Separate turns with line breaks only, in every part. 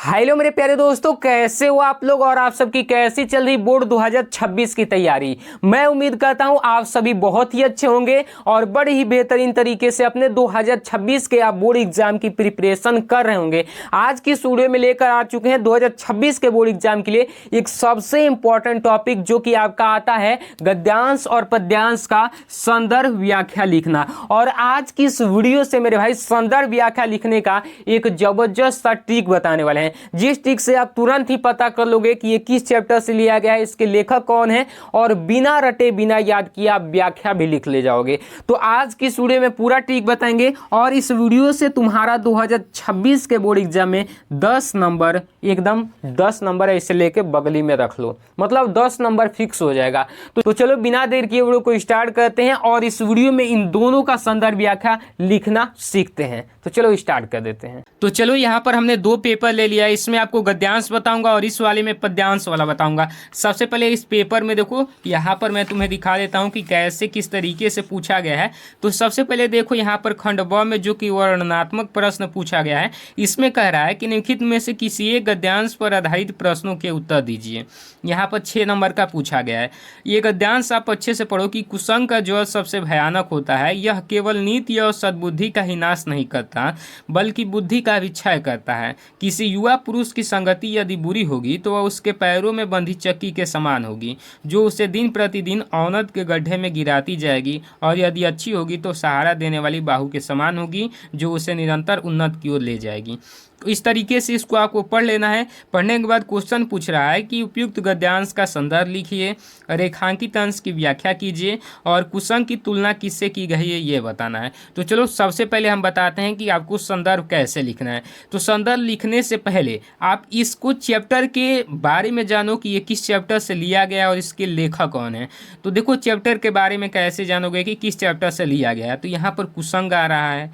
Hello मेरे प्यारे दोस्तों, कैसे हो आप लोग और आप सबकी कैसी चल रही बोर्ड 2026 की तैयारी। मैं उम्मीद करता हूं आप सभी बहुत ही अच्छे होंगे और बड़े ही बेहतरीन तरीके से अपने 2026 के आप बोर्ड एग्जाम की प्रिपरेशन कर रहे होंगे। आज की इस वीडियो में लेकर आ चुके हैं 2026 के बोर्ड एग्जाम के लिए एक सबसे इंपॉर्टेंट टॉपिक, जो कि आपका आता है गद्यांश और पद्यांश का संदर्भ व्याख्या लिखना। और आज की इस वीडियो से मेरे भाई संदर्भ व्याख्या लिखने का एक जबरदस्त सा ट्रिक बताने वाले हैं, जिस ट्रिक से आप तुरंत ही पता कर लोगे कि ये किस चैप्टर से लिया गया है, इसके लेखक कौन है, और बिना रटे बिना याद किए आप व्याख्या भी लिख ले जाओगे। तो आज की इस वीडियो में पूरा ट्रिक बताएंगे और इस वीडियो से तुम्हारा 2026 के बोर्ड एग्जाम में 10 नंबर, एकदम 10 नंबर ऐसे लेके बगली में रख लो, मतलब 10 नंबर फिक्स हो जाएगा। तो चलो बिना देर किए वीडियो को स्टार्ट करते हैं और इस वीडियो में इन दोनों का संदर्भ व्याख्या लिखना सीखते हैं। तो चलो स्टार्ट कर देते हैं। तो चलो यहाँ पर हमने दो पेपर ले लिया, इसमें आपको गद्यांश बताऊंगा और इस वाले में पद्यांश वाला बताऊंगा। सबसे पहले इस पेपर में देखो, यहाँ पर मैं तुम्हें दिखा देता हूँ कि कैसे किस तरीके से पूछा गया है। तो सबसे पहले देखो यहाँ पर खंड ब में जो कि वर्णनात्मक प्रश्न पूछा गया है, इसमें कह रहा है कि निम्नलिखित में से किसी एक गद्यांश पर आधारित प्रश्नों के उत्तर दीजिए। यहाँ पर 6 नंबर का पूछा गया है। ये गद्यांश आप अच्छे से पढ़ो कि कुसंग का ज्वर सबसे भयानक होता है। यह केवल नीति और सद्बुद्धि का ही नाश नहीं करता बल्कि बुद्धि का भी क्षय करता है। किसी युवा पुरुष की संगति यदि बुरी होगी तो वह उसके पैरों में बंधी चक्की के समान होगी, जो उसे दिन प्रतिदिन अवनत के गड्ढे में गिराती जाएगी, और यदि अच्छी होगी तो सहारा देने वाली बाहु के समान होगी, जो उसे निरंतर उन्नत की ओर ले जाएगी। तो इस तरीके से इसको आपको पढ़ लेना है। पढ़ने के बाद क्वेश्चन पूछ रहा है कि उपयुक्त गद्यांश का संदर्भ लिखिए, रेखांकित अंश की व्याख्या कीजिए और कुसंग की तुलना किससे की गई है ये बताना है। तो चलो सबसे पहले हम बताते हैं कि आपको संदर्भ कैसे लिखना है। तो संदर्भ लिखने से पहले आप इसको चैप्टर के बारे में जानो कि ये किस चैप्टर से लिया गया और इसके लेखक कौन है। तो देखो चैप्टर के बारे में कैसे जानोगे कि किस चैप्टर से लिया गया है। तो यहाँ पर कुसंग आ रहा है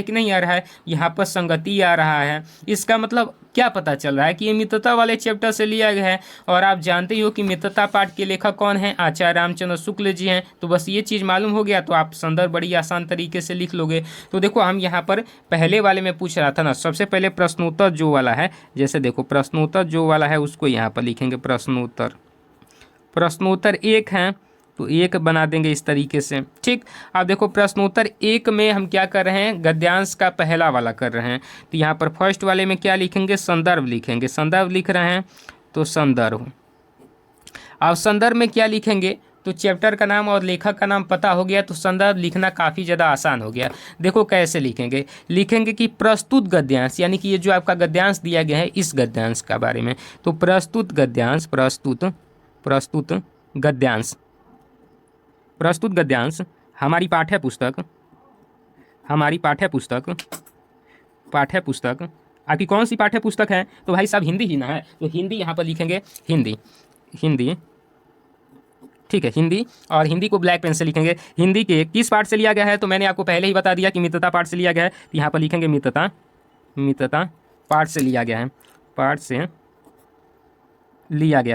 कि नहीं आ रहा है, यहाँ पर संगति आ रहा है। इसका मतलब क्या पता चल रहा है कि ये मित्रता वाले चैप्टर से लिया गया है। और आप जानते ही हो कि मित्रता पाठ के लेखक कौन है, आचार्य रामचंद्र शुक्ल जी हैं। तो बस ये चीज़ मालूम हो गया तो आप संदर्भ बड़ी आसान तरीके से लिख लोगे। तो देखो हम यहाँ पर पहले वाले में पूछ रहा था ना, सबसे पहले प्रश्नोत्तर जो वाला है, जैसे देखो प्रश्नोत्तर जो वाला है उसको यहाँ पर लिखेंगे प्रश्नोत्तर 1 है तो 1 बना देंगे इस तरीके से। ठीक, अब देखो प्रश्नोत्तर 1 में हम क्या कर रहे हैं, गद्यांश का पहला वाला कर रहे हैं। तो यहाँ पर फर्स्ट वाले में क्या लिखेंगे, संदर्भ लिखेंगे। संदर्भ लिख रहे हैं तो संदर्भ। अब संदर्भ में क्या लिखेंगे, तो चैप्टर का नाम और लेखक का नाम पता हो गया तो संदर्भ लिखना काफ़ी ज़्यादा आसान हो गया। देखो कैसे लिखेंगे कि प्रस्तुत गद्यांश, यानी कि ये जो आपका गद्यांश दिया गया है इस गद्यांश का बारे में। तो प्रस्तुत गद्यांश हमारी पाठ्य पुस्तक आपकी कौन सी पाठ्य पुस्तक है, तो भाई साहब हिंदी ही ना है, तो हिंदी यहाँ पर लिखेंगे हिंदी। ठीक है, हिंदी, और हिंदी को ब्लैक पेन से लिखेंगे। हिंदी के किस पाठ से लिया गया है, तो मैंने आपको पहले ही बता दिया कि मित्रता पाठ से लिया गया है। तो यहाँ पर लिखेंगे मित्रता पाठ से लिया गया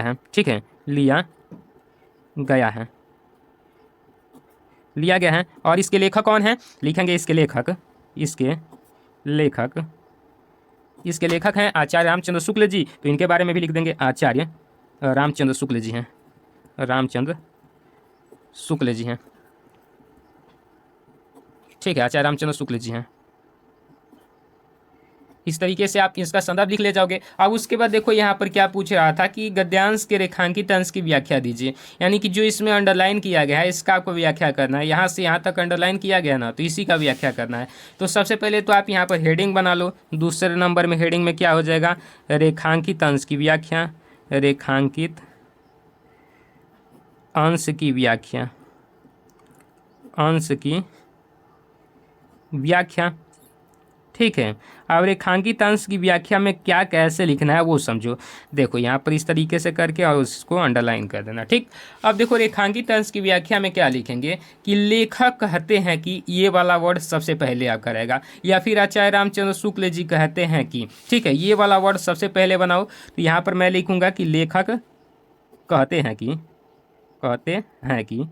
है। ठीक है, लिया गया है। और इसके लेखक कौन है, लिखेंगे इसके लेखक हैं आचार्य रामचंद्र शुक्ल जी। तो इनके बारे में भी लिख देंगे, आचार्य रामचंद्र शुक्ल जी हैं। ठीक है, आचार्य रामचंद्र शुक्ल जी हैं। इस तरीके से आप इसका संदर्भ लिख ले जाओगे। अब उसके बाद देखो यहाँ पर क्या पूछ रहा था कि गद्यांश के रेखांकित अंश की व्याख्या दीजिए, यानी कि जो इसमें अंडरलाइन किया गया है इसका आपको व्याख्या करना है। यहाँ से यहाँ तक अंडरलाइन किया गया ना, तो इसी का व्याख्या करना है। तो सबसे पहले तो आप यहाँ पर हेडिंग बना लो। दूसरे नंबर में हेडिंग में क्या हो जाएगा, रेखांकित अंश की व्याख्या, रेखांकित अंश की व्याख्या। ठीक है, अब रेखांकित अंश की व्याख्या में क्या कैसे लिखना है वो समझो। देखो यहाँ पर इस तरीके से करके और उसको अंडरलाइन कर देना। ठीक, अब देखो रेखांकित अंश की व्याख्या में क्या लिखेंगे कि लेखक कहते हैं कि ये वाला वर्ड सबसे पहले आपका रहेगा, या फिर आचार्य रामचंद्र शुक्ल जी कहते हैं कि, ठीक है, ये वाला वर्ड सबसे पहले बनाओ। तो यहाँ पर मैं लिखूँगा कि लेखक कहते हैं कि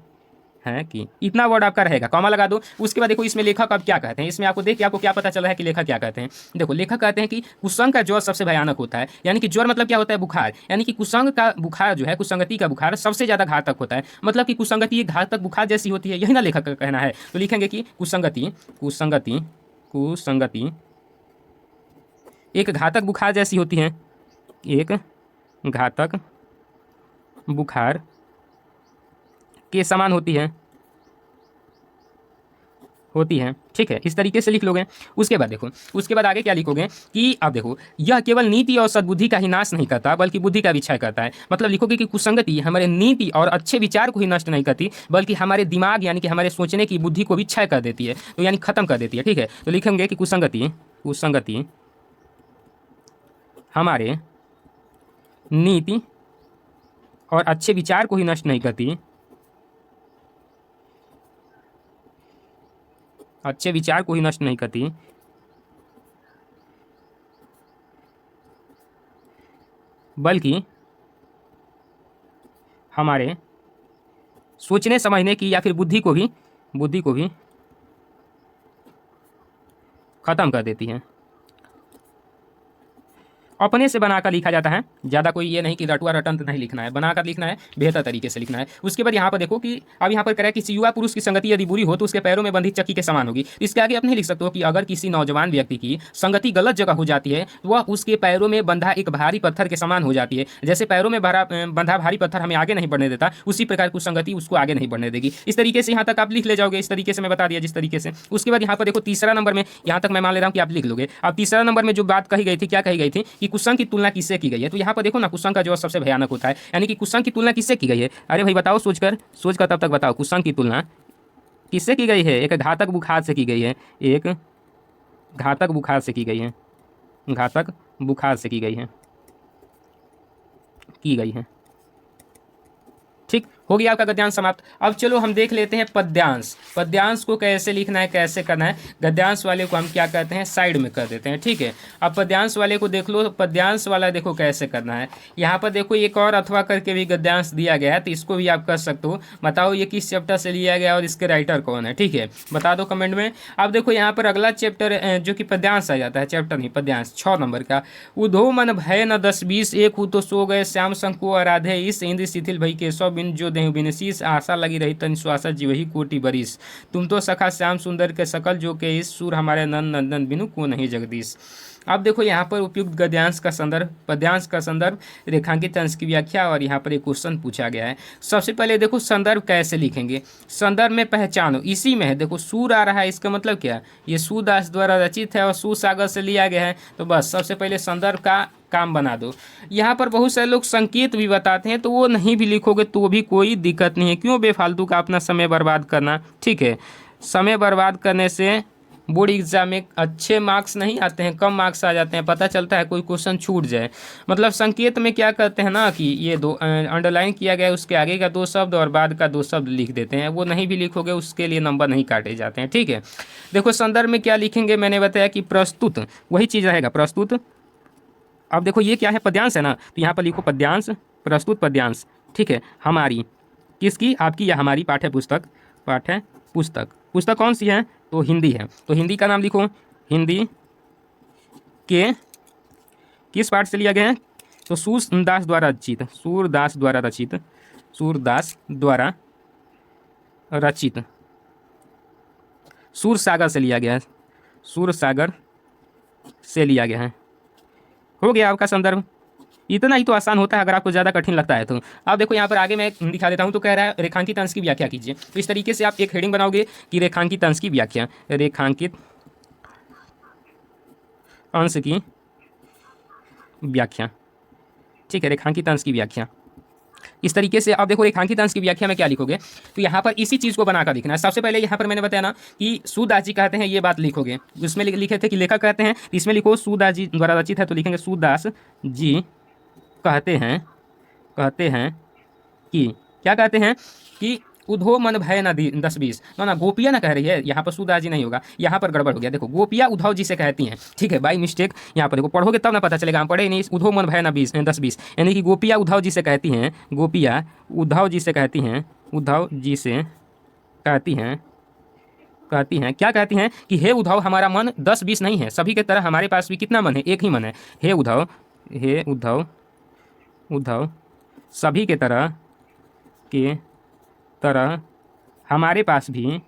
हैं कि, इतना वर्ड आपका रहेगा, कॉमा लगा दो। उसके बाद देखो इसमें लेखक अब क्या कहते हैं, इसमें आपको देख के आपको क्या पता चल रहा है कि लेखक क्या कहते हैं। देखो लेखक कहते हैं कि कुसंग का ज्वर सबसे भयानक होता है, यानी कि ज्वर मतलब क्या होता है, बुखार, यानी कि कुसंग का बुखार जो है, कुसंगति का बुखार सबसे ज़्यादा घातक होता है, मतलब कि कुसंगति एक घातक बुखार जैसी होती है, यही ना लेखक का कहना है। तो लिखेंगे कि कुसंगति कुसंगति कुसंगति एक घातक बुखार जैसी होती है, एक घातक बुखार के समान होती है, ठीक है, इस तरीके से लिख लोगे। उसके बाद देखो, उसके बाद आगे क्या लिखोगे कि अब देखो, यह केवल नीति और सद्बुद्धि का ही नाश नहीं करता बल्कि बुद्धि का भी क्षय करता है। मतलब लिखोगे कि कुसंगति हमारे नीति और अच्छे विचार को ही नष्ट नहीं करती बल्कि हमारे दिमाग यानी कि हमारे सोचने की बुद्धि को भी क्षय कर देती है, तो यानी खत्म कर देती है, ठीक है। तो लिखेंगे कि कुसंगति हमारे नीति और अच्छे विचार को ही नष्ट नहीं करती, अच्छे विचार को ही नष्ट नहीं करती बल्कि हमारे सोचने समझने की या फिर बुद्धि को भी खत्म कर देती है। अपने से बनाकर लिखा जाता है, ज़्यादा कोई ये नहीं कि रटुआ रटंत नहीं लिखना है, बनाकर लिखना है, बेहतर तरीके से लिखना है। उसके बाद यहाँ पर देखो कि अब यहाँ पर कह रहा है कि युवा पुरुष की संगति यदि बुरी हो तो उसके पैरों में बंधी चक्की के समान होगी। इसके आगे आप नहीं लिख सकते हो कि अगर किसी नौजवान व्यक्ति की संगति गलत जगह हो जाती है तो वह उसके पैरों में बंधा एक भारी पत्थर के समान हो जाती है। जैसे पैरों में बंधा भारी पत्थर हमें आगे नहीं बढ़ने देता, उसी प्रकार की संगति उसको आगे नहीं बढ़ने देगी। इस तरीके से यहाँ तक आप लिख ले जाओगे, इस तरीके से मैं बता दिया जिस तरीके से। उसके बाद यहाँ पर देखो तीसरा नंबर में, यहाँ तक मैं मान ले रहा हूँ कि आप लिख लोगे। अब तीसरा नंबर में जो बात कही गई थी, क्या कही गई थी कि कुसंग की तुलना किससे की गई है। तो यहाँ पर देखो ना, कुसंग का जो सबसे भयानक होता है, यानी कि कुसंग की तुलना किससे की गई है। अरे भाई बताओ, सोचकर तब तक बताओ, कुसंग की तुलना किससे की गई है। एक घातक बुखार से की गई है, एक घातक बुखार से की गई है, घातक बुखार से की गई है। ठीक हो गया आपका गद्यांश समाप्त। अब चलो हम देख लेते हैं पद्यांश। पद्यांश को कैसे लिखना है, कैसे करना है। गद्यांश वाले को हम क्या कहते हैं, साइड में कर देते हैं, ठीक है। अब पद्यांश वाले को देख लो, पद्यांश वाला देखो कैसे करना है। यहाँ पर देखो एक और अथवा करके भी गद्यांश दिया गया है, तो इसको भी आप कर सकते हो। बताओ ये किस चैप्टर से लिया गया और इसके राइटर कौन है, ठीक है, बता दो कमेंट में। अब देखो यहाँ पर अगला चैप्टर जो कि पद्यांश आ जाता है, चैप्टर नहीं पद्यांश 6 नंबर का। उधो मन भय न 10-20 एक हूँ तो सो गए श्याम संग को आराधे इस इंद्र शिथिल भई के सौ बिन जो देहु बिन शीस आशा लगी रही तन श्वासा जीवही कोटि बरिस तुम तो सखा श्याम सुंदर के सकल जो के इस सुर हमारे नंद नंदन बिनु को नहीं जगदीश। अब देखो यहाँ पर उपयुक्त गद्यांश का संदर्भ, पद्यांश का संदर्भ, रेखांकित अंश की व्याख्या और यहाँ पर एक क्वेश्चन पूछा गया है। सबसे पहले देखो संदर्भ कैसे लिखेंगे। संदर्भ में पहचानो, इसी में है देखो सूर आ रहा है, इसका मतलब क्या, ये सूरदास द्वारा रचित है और सूरसागर से लिया गया है। तो बस सबसे पहले संदर्भ का काम बना दो। यहाँ पर बहुत सारे लोग संकेत भी बताते हैं, तो वो नहीं भी लिखोगे तो भी कोई दिक्कत नहीं है। क्यों बेफालतू का अपना समय बर्बाद करना, ठीक है। समय बर्बाद करने से बोर्ड एग्जाम में अच्छे मार्क्स नहीं आते हैं, कम मार्क्स आ जाते हैं। पता चलता है कोई क्वेश्चन छूट जाए। मतलब संकेत में क्या करते हैं ना कि ये दो अंडरलाइन किया गया है, उसके आगे का 2 शब्द और बाद का 2 शब्द लिख देते हैं। वो नहीं भी लिखोगे उसके लिए नंबर नहीं काटे जाते हैं, ठीक है। देखो संदर्भ में क्या लिखेंगे, मैंने बताया कि प्रस्तुत, वही चीज़ रहेगा प्रस्तुत। अब देखो ये क्या है, पद्यांश है ना, तो यहाँ पर लिखो पद्यांश, प्रस्तुत पद्यांश, ठीक है। हमारी, किसकी, आपकी या हमारी पाठ्य पुस्तक। पुस्तक कौन सी है, तो हिंदी है। तो हिंदी का नाम लिखो। हिंदी के किस पाठ से लिया गया है, तो सूरदास द्वारा रचित सूरसागर से लिया गया है, सूरसागर से लिया गया है। हो गया आपका संदर्भ। इतना ही तो आसान होता है, अगर आपको ज़्यादा कठिन लगता है तो। अब देखो यहाँ पर आगे मैं दिखा देता हूँ। तो कह रहा है रेखांकित अंश की व्याख्या कीजिए। तो इस तरीके से आप एक हेडिंग बनाओगे कि रेखांकित अंश की व्याख्या, रेखांकित अंश की व्याख्या, ठीक है, रेखांकित अंश की व्याख्या। इस तरीके से आप देखो रेखांकित अंश की व्याख्या में क्या लिखोगे, तो यहाँ पर इसी चीज़ को बनाकर लिखना है। सबसे पहले यहाँ पर मैंने बताया ना कि सूरदास जी कहते हैं, ये बात लिखोगे। उसमें लिखे थे कि लेखक कहते हैं, इसमें लिखो सूरदास जी द्वारा रचित है, तो लिखेंगे सूरदास जी कहते हैं कि, क्या कहते हैं कि उधो मन भय न 10-20 ना गोपिया ना कह रही है, यहाँ पर सूरदास जी नहीं होगा, यहाँ पर गड़बड़ हो गया। देखो गोपिया उद्धव जी से कहती हैं, ठीक है, बाई मिस्टेक। यहाँ पर देखो पढ़ोगे तब ना पता चलेगा, हम पढ़े नहीं। उधो मन भय न 10-20 यानी कि गोपिया उद्धव जी से कहती हैं, गोपिया उद्धव जी से कहती हैं, उद्धव जी से कहती हैं क्या कहती हैं कि हे उद्धव, हमारा मन 10-20 नहीं है, सभी के तरह हमारे पास भी कितना मन है, एक ही मन है। हे उद्धव सभी के तरह हमारे पास भी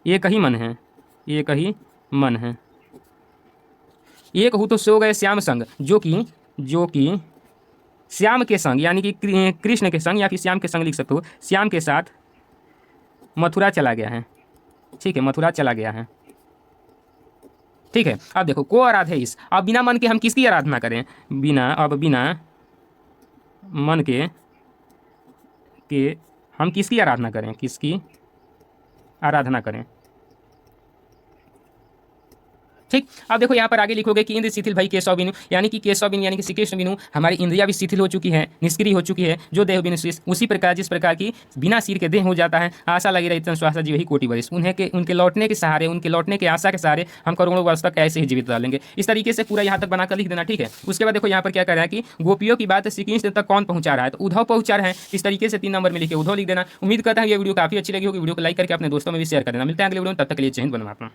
एक ही मन है। एक हूँ तो सो गए श्याम संग, जो कि श्याम के संग, यानी कि कृष्ण के संग, या फिर श्याम के संग लिख सकते हो, श्याम के साथ मथुरा चला गया है। ठीक है, मथुरा चला गया है। ठीक है, अब देखो को आराध्य इस, अब बिना मन के हम किसकी आराधना करें? बिना मन के हम किसकी आराधना करें? ठीक, अब देखो यहाँ पर आगे लिखोगे कि इंद्र शिथिल भई केशव बिनु, यानी कि केशव बिनु यानी कि श्री कृष्ण बिनु हमारी इंद्रिया भी शिथिल हो चुकी है, निष्क्रिय हो चुकी है। जो देह बिनु शीश, उसी प्रकार जिस प्रकार की बिना सिर के देह हो जाता है। आशा लगी रही तन श्वासा जीव ही कोटि वर्ष, उनके लौटने के सहारे, उनके लौटने के आशा के सहारे हम करोड़ों वर्ष तक ऐसे ही जीवित रह लेंगे। इस तरीके से पूरा यहाँ तक बनाकर लिख देना। ठीक है, उसके बाद देखो यहाँ पर क्या कर रहा है कि गोपियों की बात श्री कृष्ण तक कौन पहुँचा रहा है, तो उद्धव पहुँचा रहे हैं। इस तरीके से 3 नंबर में लिखे उद्धव लिख देना। उम्मीद करता हूँ ये वीडियो काफी अच्छी लगी होगी। वीडियो को लाइक करके अपने दोस्तों में भी शेयर कर देना। मिलते हैं अगले वीडियो में, तब तक के लिए जय हिंद, वंदे मातरम।